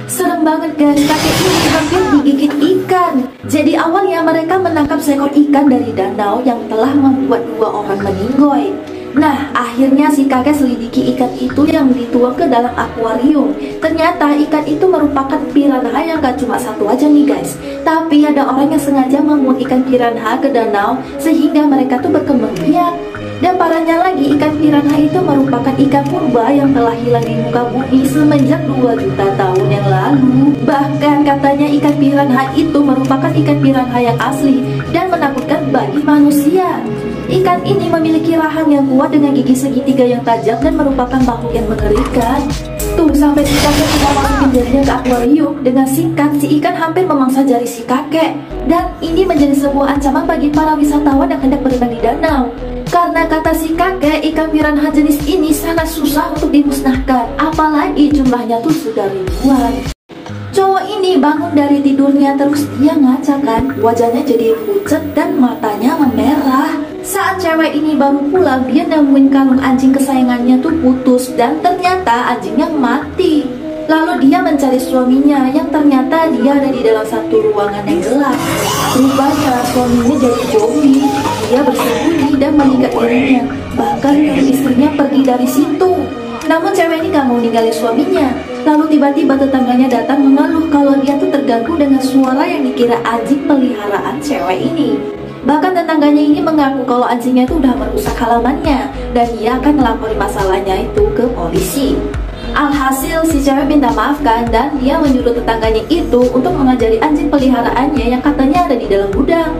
Serem banget guys, kakek ini hampir digigit ikan. Jadi awalnya mereka menangkap seekor ikan dari danau yang telah membuat 2 orang meninggoy. Nah, akhirnya si kakek selidiki ikan itu yang dituang ke dalam akuarium. Ternyata ikan itu merupakan piranha yang gak cuma satu aja nih guys. Tapi ada orang yang sengaja membuang ikan piranha ke danau sehingga mereka tuh berkembang biak. Dan parahnya lagi, ikan piranha itu merupakan ikan purba yang telah hilang di muka bumi semenjak 2 juta tahun yang lalu. Bahkan katanya ikan piranha itu merupakan ikan piranha yang asli dan menakutkan bagi manusia. Ikan ini memiliki rahang yang kuat dengan gigi segitiga yang tajam dan merupakan makhluk yang mengerikan. Tuh, sampai si kakek tidak masukin jarinya ke akuarium. Dengan singkat, si ikan hampir memangsa jari si kakek. Dan ini menjadi sebuah ancaman bagi para wisatawan yang hendak berenang di danau. Karena kata si kakek, ikan piranha jenis ini sangat susah untuk dimusnahkan. Apalagi jumlahnya tuh sudah ribuan. Cowok ini bangun dari tidurnya terus dia ngaca kan. Wajahnya jadi pucat dan matanya memerah. Saat cewek ini baru pulang, dia nemuin kalung anjing kesayangannya tuh putus dan ternyata anjingnya mati. Lalu dia mencari suaminya yang ternyata dia ada di dalam satu ruangan yang gelap. Rupanya suaminya jadi zombie. Dia bersembunyi dan mengikat dirinya. Bahkan istrinya pergi dari situ. Namun cewek ini gak mau ninggalin suaminya. Lalu tiba-tiba tetangganya datang mengeluh kalau dia tuh terganggu dengan suara yang dikira anjing peliharaan cewek ini. Bahkan tetangganya ini mengaku kalau anjingnya itu udah merusak halamannya dan dia akan melapori masalahnya itu ke polisi. Alhasil si cewek minta maafkan dan dia menyuruh tetangganya itu untuk mengajari anjing peliharaannya yang katanya ada di dalam gudang.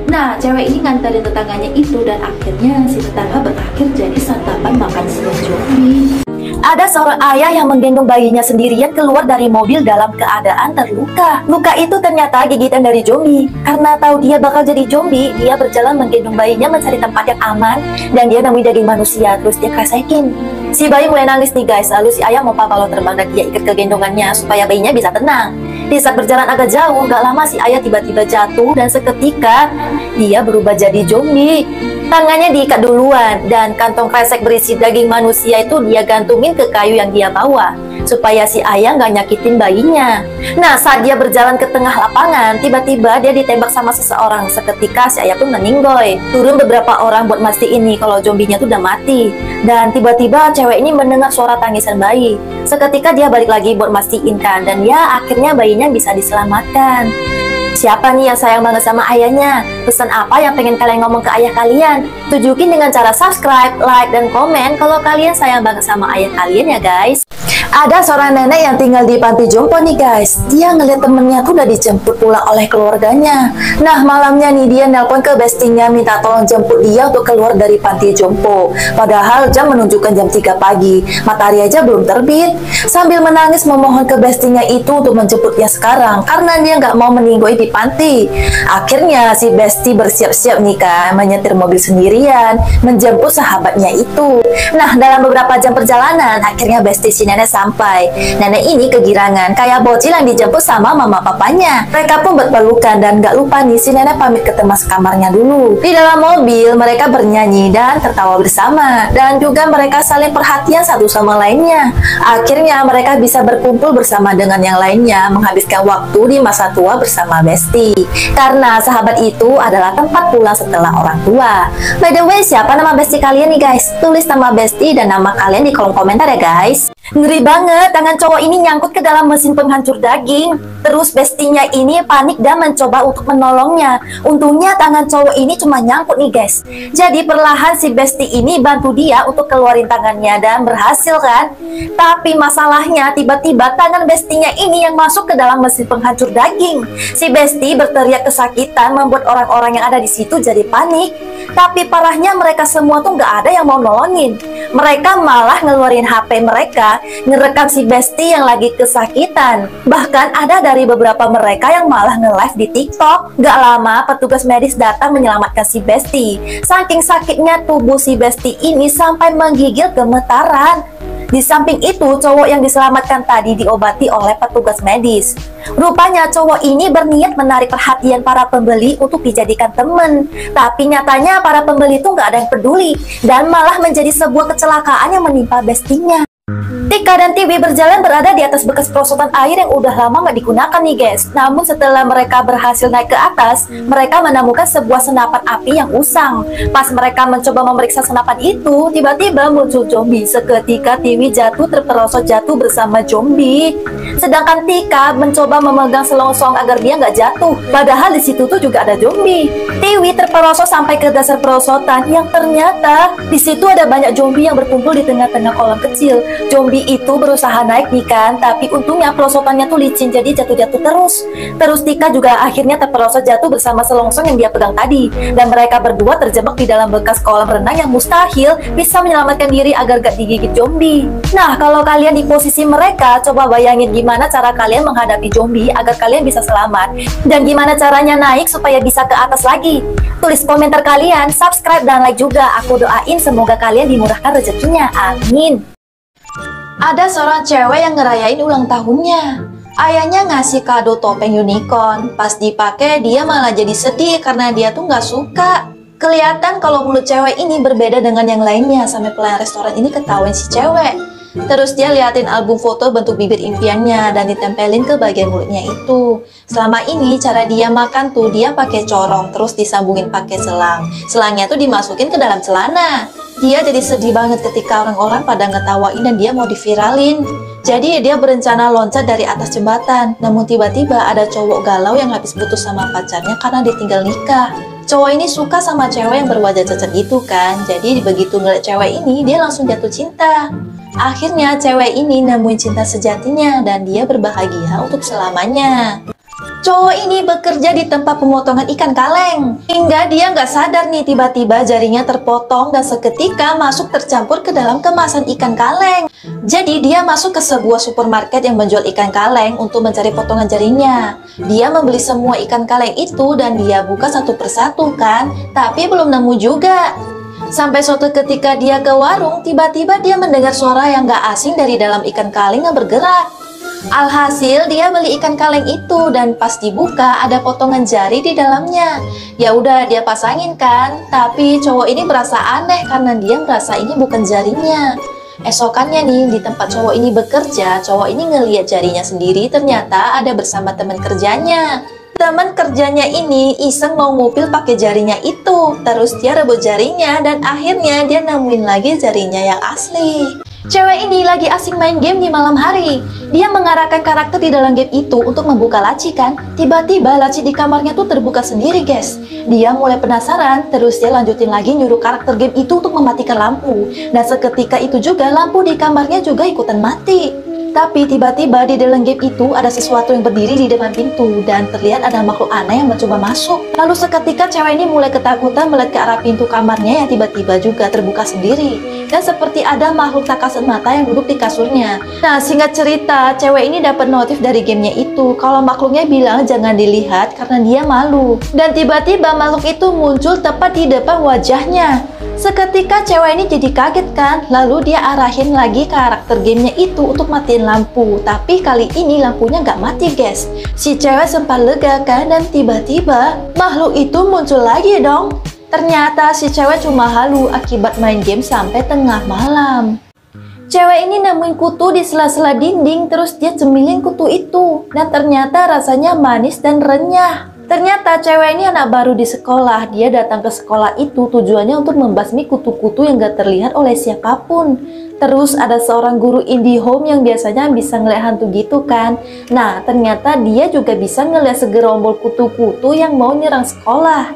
Nah, cewek ini nganterin tetangganya itu dan akhirnya si tetangga berakhir jadi santapan makan siang zombie. Ada seorang ayah yang menggendong bayinya sendirian keluar dari mobil dalam keadaan terluka. Luka itu ternyata gigitan dari zombie. Karena tahu dia bakal jadi zombie, dia berjalan menggendong bayinya mencari tempat yang aman dan dia nemui daging manusia, terus dia kresekin. Si bayi mulai nangis nih guys, lalu si ayah mau balon terbang dan dia ikat ke gendongannya supaya bayinya bisa tenang. Di saat berjalan agak jauh, gak lama si ayah tiba-tiba jatuh dan seketika dia berubah jadi zombie. Tangannya diikat duluan dan kantong kresek berisi daging manusia itu dia gantungin ke kayu yang dia bawa supaya si ayah nggak nyakitin bayinya. Nah, saat dia berjalan ke tengah lapangan, tiba-tiba dia ditembak sama seseorang. Seketika si ayah pun meninggoy. Turun beberapa orang buat mastiin nih kalau zombinya tuh udah mati. Dan tiba-tiba cewek ini mendengar suara tangisan bayi. Seketika dia balik lagi buat mastiin kan, dan ya akhirnya bayinya bisa diselamatkan. Siapa nih yang sayang banget sama ayahnya? Pesan apa yang pengen kalian ngomong ke ayah kalian? Tunjukin dengan cara subscribe, like, dan komen kalau kalian sayang banget sama ayah kalian ya guys. Ada seorang nenek yang tinggal di panti jompo nih guys. Dia ngeliat temennya tuh udah dijemput pulang oleh keluarganya. Nah, malamnya nih dia nelpon ke bestinya minta tolong jemput dia untuk keluar dari panti jompo. Padahal jam menunjukkan jam 3 pagi. Matahari aja belum terbit. Sambil menangis memohon ke bestinya itu untuk menjemputnya sekarang karena dia nggak mau meninggoy di panti. Akhirnya si besti bersiap-siap nih kan menyetir mobil sendirian menjemput sahabatnya itu. Nah, dalam beberapa jam perjalanan akhirnya besti si nenek sampai. Nenek ini kegirangan kayak bocil yang dijemput sama mama papanya. Mereka pun berpelukan dan gak lupa nih si nenek pamit ke teman sekamarnya dulu. Di dalam mobil mereka bernyanyi dan tertawa bersama dan juga mereka saling perhatian satu sama lainnya. Akhirnya mereka bisa berkumpul bersama dengan yang lainnya menghabiskan waktu di masa tua bersama besti. Karena sahabat itu adalah tempat pulang setelah orang tua. By the way, siapa nama besti kalian nih guys? Tulis nama besti dan nama kalian di kolom komentar ya guys. Ngeri banget, tangan cowok ini nyangkut ke dalam mesin penghancur daging. Terus bestinya ini panik dan mencoba untuk menolongnya. Untungnya tangan cowok ini cuma nyangkut nih guys. Jadi perlahan si besti ini bantu dia untuk keluarin tangannya dan berhasil kan. Tapi masalahnya tiba-tiba tangan bestinya ini yang masuk ke dalam mesin penghancur daging. Si besti berteriak kesakitan membuat orang-orang yang ada di situ jadi panik. Tapi parahnya mereka semua tuh nggak ada yang mau nolongin. Mereka malah ngeluarin HP mereka, ngerekam si besti yang lagi kesakitan. Bahkan ada dari beberapa mereka yang malah nge-live di TikTok. Gak lama petugas medis datang menyelamatkan si besti. Saking sakitnya tubuh si besti ini sampai menggigil gemetaran. Di samping itu, cowok yang diselamatkan tadi diobati oleh petugas medis. Rupanya cowok ini berniat menarik perhatian para pembeli untuk dijadikan teman. Tapi nyatanya para pembeli itu nggak ada yang peduli dan malah menjadi sebuah kecelakaan yang menimpa bestinya. Tika dan Tiwi berjalan berada di atas bekas perosotan air yang udah lama nggak digunakan nih guys. Namun setelah mereka berhasil naik ke atas, mereka menemukan sebuah senapan api yang usang. Pas mereka mencoba memeriksa senapan itu, tiba-tiba muncul zombie. Seketika Tiwi terperosot jatuh bersama zombie. Sedangkan Tika mencoba memegang selongsong agar dia nggak jatuh. Padahal di situ tuh juga ada zombie. Tiwi terperosot sampai ke dasar perosotan yang ternyata di situ ada banyak zombie yang berkumpul di tengah-tengah kolam kecil. Zombie itu berusaha naik nih kan, tapi untungnya perosotannya tuh licin jadi jatuh-jatuh terus. Terus Tika juga akhirnya terperosot jatuh bersama selongsong yang dia pegang tadi. Dan mereka berdua terjebak di dalam bekas kolam renang yang mustahil bisa menyelamatkan diri agar gak digigit zombie. Nah, kalau kalian di posisi mereka, coba bayangin gimana cara kalian menghadapi zombie agar kalian bisa selamat. Dan gimana caranya naik supaya bisa ke atas lagi. Tulis komentar kalian, subscribe dan like juga. Aku doain semoga kalian dimurahkan rezekinya. Amin. Ada seorang cewek yang ngerayain ulang tahunnya. Ayahnya ngasih kado topeng unicorn. Pas dipakai dia malah jadi sedih karena dia tuh nggak suka. Kelihatan kalau mulut cewek ini berbeda dengan yang lainnya. Sampai pelayan restoran ini ketahuan si cewek. Terus dia liatin album foto bentuk bibir impiannya dan ditempelin ke bagian mulutnya itu. Selama ini cara dia makan tuh dia pakai corong terus disambungin pakai selang. Selangnya tuh dimasukin ke dalam celana. Dia jadi sedih banget ketika orang-orang pada ngetawain dan dia mau diviralin. Jadi dia berencana loncat dari atas jembatan. Namun tiba-tiba ada cowok galau yang habis putus sama pacarnya karena ditinggal nikah. Cowok ini suka sama cewek yang berwajah cacat itu kan. Jadi begitu ngeliat cewek ini dia langsung jatuh cinta. Akhirnya cewek ini nemuin cinta sejatinya dan dia berbahagia untuk selamanya. Cowok ini bekerja di tempat pemotongan ikan kaleng. Hingga dia nggak sadar nih tiba-tiba jarinya terpotong dan seketika masuk tercampur ke dalam kemasan ikan kaleng. Jadi dia masuk ke sebuah supermarket yang menjual ikan kaleng untuk mencari potongan jarinya. Dia membeli semua ikan kaleng itu dan dia buka satu persatu kan, tapi belum nemu juga. Sampai suatu ketika dia ke warung, tiba-tiba dia mendengar suara yang gak asing dari dalam ikan kaleng yang bergerak. Alhasil dia beli ikan kaleng itu dan pas dibuka ada potongan jari di dalamnya. Ya udah dia pasangin kan, tapi cowok ini merasa aneh karena dia merasa ini bukan jarinya. Esokannya nih di tempat cowok ini bekerja, cowok ini ngelihat jarinya sendiri ternyata ada bersama teman kerjanya. Teman kerjanya ini iseng mau ngupil pakai jarinya itu. Terus dia rebut jarinya dan akhirnya dia nemuin lagi jarinya yang asli. Cewek ini lagi asing main game di malam hari. Dia mengarahkan karakter di dalam game itu untuk membuka laci kan. Tiba-tiba laci di kamarnya tuh terbuka sendiri guys. Dia mulai penasaran, terus dia lanjutin lagi nyuruh karakter game itu untuk mematikan lampu. Dan seketika itu juga lampu di kamarnya juga ikutan mati. Tapi tiba-tiba di dalam game itu ada sesuatu yang berdiri di depan pintu dan terlihat ada makhluk aneh yang mencoba masuk. Lalu seketika cewek ini mulai ketakutan melihat ke arah pintu kamarnya yang tiba-tiba juga terbuka sendiri. Dan seperti ada makhluk tak kasat mata yang duduk di kasurnya. Nah, singkat cerita, cewek ini dapat notif dari gamenya itu kalau makhluknya bilang jangan dilihat karena dia malu. Dan tiba-tiba makhluk itu muncul tepat di depan wajahnya. Seketika cewek ini jadi kaget kan, lalu dia arahin lagi karakter gamenya itu untuk matiin lampu. Tapi kali ini lampunya nggak mati guys. Si cewek sempat lega kan, dan tiba-tiba makhluk itu muncul lagi dong. Ternyata si cewek cuma halu akibat main game sampai tengah malam. Cewek ini nemuin kutu di sela-sela dinding, terus dia cemilin kutu itu. Dan ternyata rasanya manis dan renyah. Ternyata cewek ini anak baru di sekolah. Dia datang ke sekolah itu tujuannya untuk membasmi kutu-kutu yang gak terlihat oleh siapapun. Terus ada seorang guru indie home yang biasanya bisa ngeliat hantu gitu kan. Nah, ternyata dia juga bisa ngeliat segerombol kutu-kutu yang mau nyerang sekolah.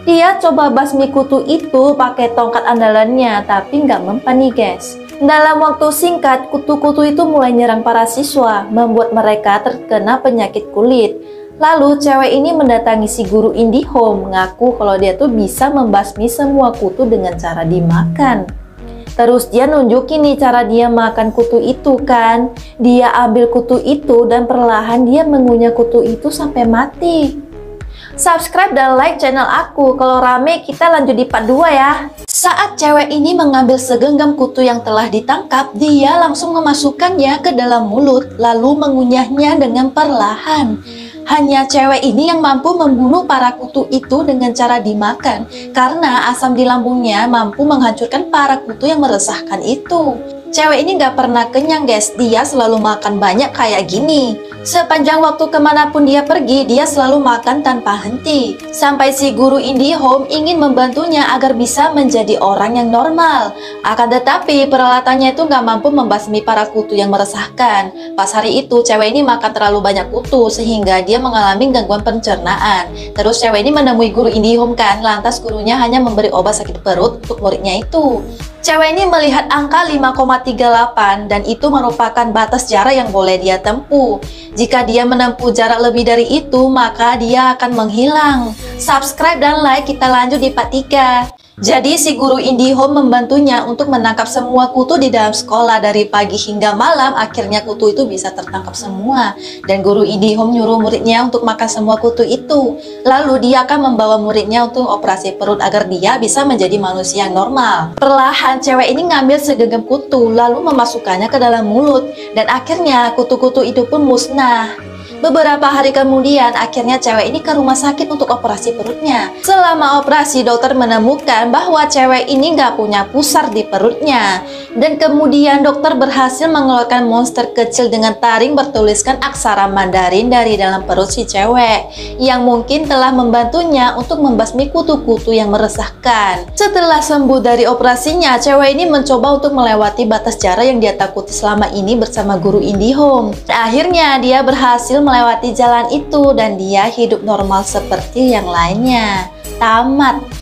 Dia coba basmi kutu itu pakai tongkat andalannya, tapi nggak mempan nih guys. Dalam waktu singkat, kutu-kutu itu mulai nyerang para siswa, membuat mereka terkena penyakit kulit. Lalu cewek ini mendatangi si guru indie home, mengaku kalau dia tuh bisa membasmi semua kutu dengan cara dimakan. Terus dia nunjukin nih cara dia makan kutu itu kan. Dia ambil kutu itu dan perlahan dia mengunyah kutu itu sampai mati. Subscribe dan like channel aku. Kalau rame kita lanjut di part 2 ya. Saat cewek ini mengambil segenggam kutu yang telah ditangkap, dia langsung memasukkannya ke dalam mulut lalu mengunyahnya dengan perlahan. Hanya cewek ini yang mampu membunuh para kutu itu dengan cara dimakan, karena asam di lambungnya mampu menghancurkan para kutu yang meresahkan itu. Cewek ini nggak pernah kenyang guys, dia selalu makan banyak kayak gini. Sepanjang waktu kemanapun dia pergi, dia selalu makan tanpa henti. Sampai si guru IndiHome ingin membantunya agar bisa menjadi orang yang normal. Akan tetapi peralatannya itu nggak mampu membasmi para kutu yang meresahkan. Pas hari itu cewek ini makan terlalu banyak kutu sehingga dia mengalami gangguan pencernaan. Terus cewek ini menemui guru IndiHome kan, lantas gurunya hanya memberi obat sakit perut untuk muridnya itu. Cewek ini melihat angka 5,38 dan itu merupakan batas jarak yang boleh dia tempuh. Jika dia menempuh jarak lebih dari itu, maka dia akan menghilang. Subscribe dan like, kita lanjut di part 3. Jadi si guru IndiHome membantunya untuk menangkap semua kutu di dalam sekolah. Dari pagi hingga malam, akhirnya kutu itu bisa tertangkap semua. Dan guru IndiHome nyuruh muridnya untuk makan semua kutu itu. Lalu dia akan membawa muridnya untuk operasi perut agar dia bisa menjadi manusia yang normal. Perlahan cewek ini ngambil segenggam kutu lalu memasukkannya ke dalam mulut. Dan akhirnya kutu-kutu itu pun musnah. Beberapa hari kemudian, akhirnya cewek ini ke rumah sakit untuk operasi perutnya. Selama operasi, dokter menemukan bahwa cewek ini nggak punya pusar di perutnya. Dan kemudian dokter berhasil mengeluarkan monster kecil dengan taring bertuliskan aksara Mandarin dari dalam perut si cewek, yang mungkin telah membantunya untuk membasmi kutu-kutu yang meresahkan. Setelah sembuh dari operasinya, cewek ini mencoba untuk melewati batas jarak yang dia takuti selama ini bersama guru IndiHome. Akhirnya dia berhasil melewati jalan itu dan dia hidup normal seperti yang lainnya. Tamat.